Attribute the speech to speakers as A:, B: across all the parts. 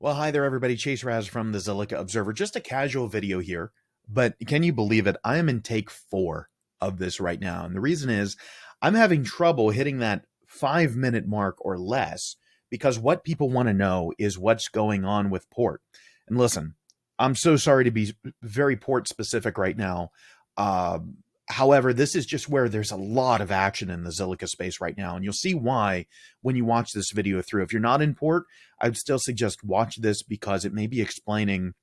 A: Well, hi there, everybody. Chase Raz from the Zilliqa Observer. Just a casual video here, but can you believe it? I am in take 4 of this right now. And the reason is I'm having trouble hitting that 5-minute mark or less because what people want to know is what's going on with port. And listen, I'm so sorry to be very port specific right now. However, this is just where there's a lot of action in the Zilliqa space right now. And you'll see why when you watch this video through. If you're not in port, I'd still suggest watch this because it may be explaining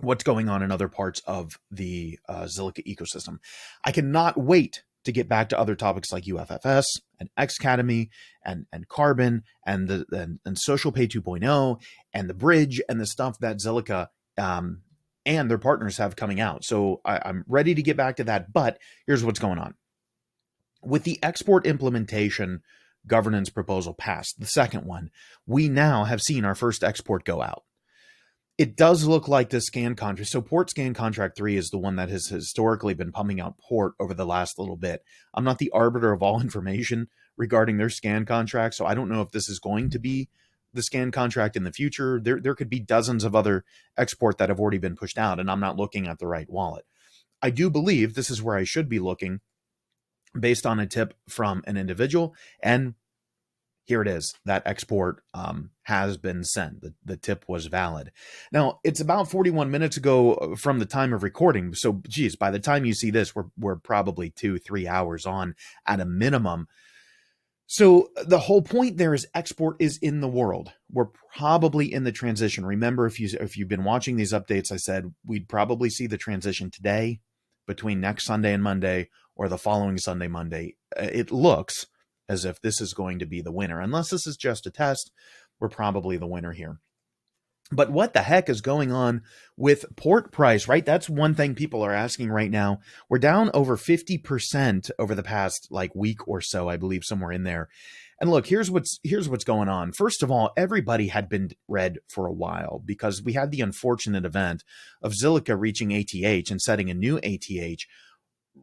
A: what's going on in other parts of the Zilliqa ecosystem. I cannot wait to get back to other topics like UFFS and Xcademy and Carbon and Social Pay 2.0 and the bridge and the stuff that Zilliqa and their partners have coming out. So I'm ready to get back to that, but here's what's going on. With the XPORT Implementation governance proposal passed, the second one, we now have seen our first export go out. It does look like the scan contract. So Port Scan Contract 3 is the one that has historically been pumping out port over the last little bit. I'm not the arbiter of all information regarding their scan contract, so I don't know if this is going to be the scan contract in the future. There could be dozens of other export that have already been pushed out, and I'm not looking at the right wallet. I do believe this is where I should be looking based on a tip from an individual, and here it is. That export has been sent. The tip was valid. Now, it's about 41 minutes ago from the time of recording, so geez, by the time you see this, we're probably 2-3 hours on at a minimum. So the whole point there is export is in the world. We're probably in the transition. Remember, if you've been watching these updates, I said we'd probably see the transition today between next Sunday and Monday or the following Sunday, Monday. It looks as if this is going to be the winner. Unless this is just a test, we're probably the winner here. But what the heck is going on with port price, right? That's one thing people are asking right now. We're down over 50% over the past week or so, I believe, somewhere in there. And look, here's what's going on. First of all, everybody had been read for a while because we had the unfortunate event of Zilliqa reaching ATH and setting a new ATH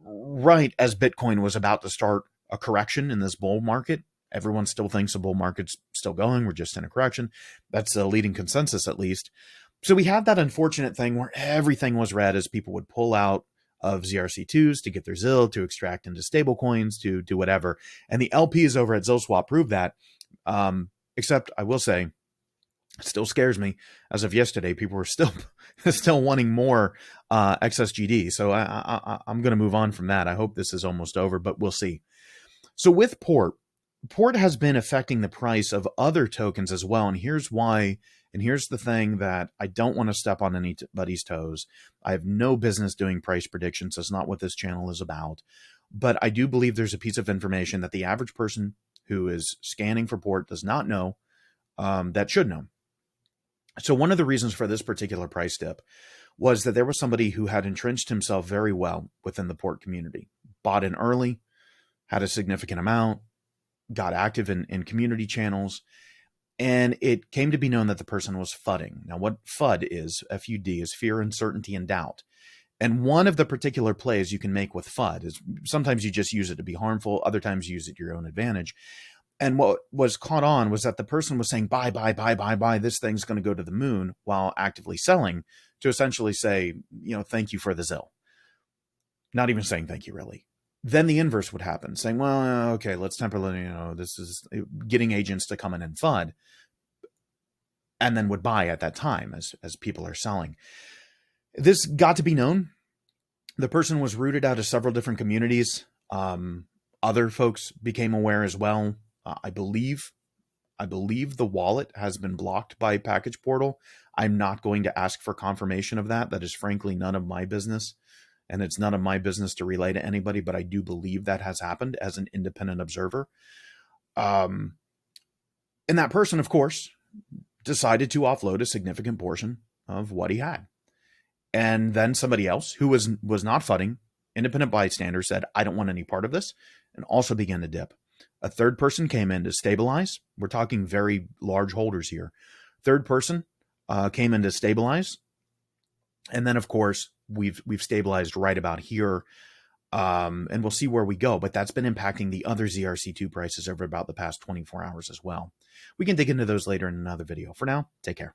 A: right as Bitcoin was about to start a correction in this bull market. Everyone still thinks the bull market's still going. We're just in a correction. That's the leading consensus, at least. So we had that unfortunate thing where everything was red as people would pull out of ZRC2s to get their ZIL, to extract into stable coins, to do whatever. And the LPs over at ZilSwap proved that. Except I will say, it still scares me. As of yesterday, people were still wanting more XSGD. So I'm going to move on from that. I hope this is almost over, but we'll see. So with port has been affecting the price of other tokens as well. And here's why. And here's the thing that I don't want to step on anybody's toes. I have no business doing price predictions. That's not what this channel is about. But I do believe there's a piece of information that the average person who is scanning for port does not know that should know. So one of the reasons for this particular price dip was that there was somebody who had entrenched himself very well within the port community, bought in early, had a significant amount, got active in community channels, and it came to be known that the person was FUDing. Now, what FUD is, F-U-D, is fear, uncertainty, and doubt. And one of the particular plays you can make with FUD is sometimes you just use it to be harmful, other times you use it to your own advantage. And what was caught on was that the person was saying, buy, this thing's going to go to the moon, while actively selling to essentially say, thank you for the ZIL. Not even saying thank you, really. Then the inverse would happen, saying, well, okay, let's temporarily, this is getting agents to come in and FUD, and then would buy at that time as people are selling. This got to be known. The person was rooted out of several different communities. Other folks became aware as well. I believe the wallet has been blocked by PackagePortal. I'm not going to ask for confirmation of that. That is frankly none of my business. And it's none of my business to relay to anybody, but I do believe that has happened as an independent observer. And that person, of course, decided to offload a significant portion of what he had. And then somebody else who was not FUDing, independent bystander, said, I don't want any part of this, and also began to dip. A third person came in to stabilize. We're talking very large holders here. Third person came in to stabilize. And then, of course, we've stabilized right about here. And we'll see where we go. But that's been impacting the other ZRC2 prices over about the past 24 hours as well. We can dig into those later in another video. For now, take care.